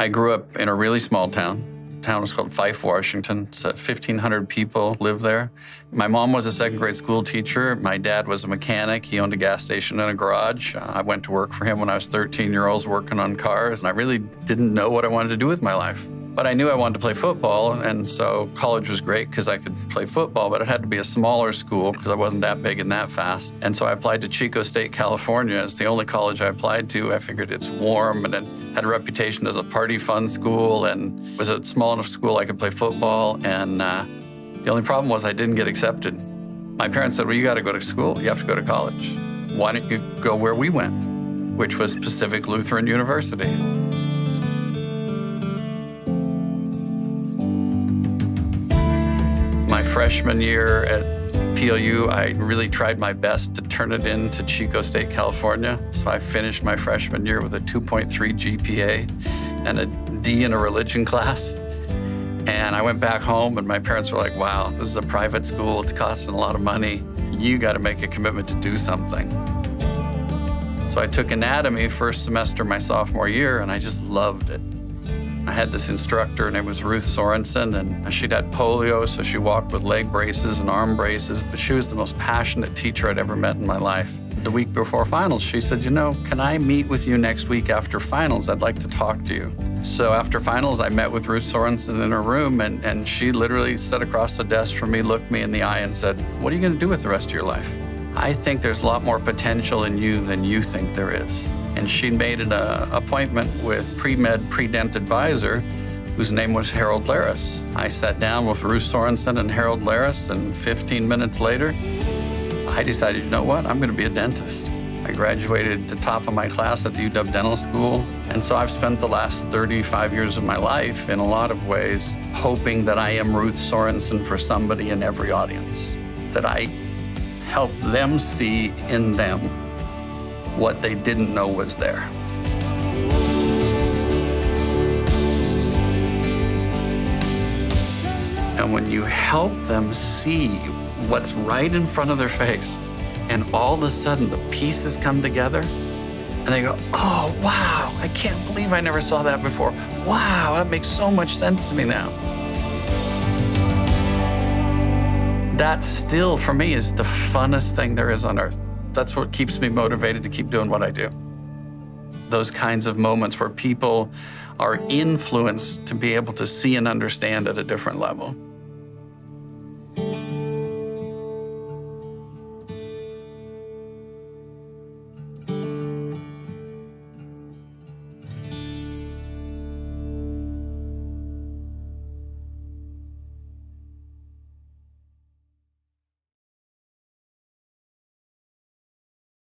I grew up in a really small town. The town was called Fife, Washington. So 1,500 people live there. My mom was a second-grade school teacher. My dad was a mechanic. He owned a gas station and a garage. I went to work for him when I was 13 years old working on cars. And I really didn't know what I wanted to do with my life. But I knew I wanted to play football, and so college was great because I could play football, but it had to be a smaller school because I wasn't that big and that fast. And so I applied to Chico State, California. It's the only college I applied to. I figured it's warm and it had a reputation as a party fun school and was a small enough school I could play football. And the only problem was I didn't get accepted. My parents said, well, you got to go to school. You have to go to college. Why don't you go where we went, which was Pacific Lutheran University. My freshman year at PLU, I really tried my best to turn it into Chico State, California. So I finished my freshman year with a 2.3 GPA and a D in a religion class. And I went back home and my parents were like, wow, this is a private school. It's costing a lot of money. You got to make a commitment to do something. So I took anatomy first semester my sophomore year and I just loved it. I had this instructor, her name was Ruth Sorensen, and she'd had polio, so she walked with leg braces and arm braces, but she was the most passionate teacher I'd ever met in my life. The week before finals, she said, you know, can I meet with you next week after finals? I'd like to talk to you. So after finals, I met with Ruth Sorensen in her room, and she literally sat across the desk from me, looked me in the eye, and said, what are you going to do with the rest of your life? I think there's a lot more potential in you than you think there is. And she made an appointment with pre-med, pre-dent advisor, whose name was Harold Laris. I sat down with Ruth Sorensen and Harold Laris, and 15 minutes later, I decided, you know what, I'm gonna be a dentist. I graduated the top of my class at the UW Dental School, and so I've spent the last 35 years of my life, in a lot of ways, hoping that I am Ruth Sorensen for somebody in every audience, that I help them see in them what they didn't know was there. And when you help them see what's right in front of their face, and all of a sudden the pieces come together, and they go, oh, wow, I can't believe I never saw that before. Wow, that makes so much sense to me now. That still, for me, is the funnest thing there is on earth. That's what keeps me motivated to keep doing what I do. Those kinds of moments where people are influenced to be able to see and understand at a different level.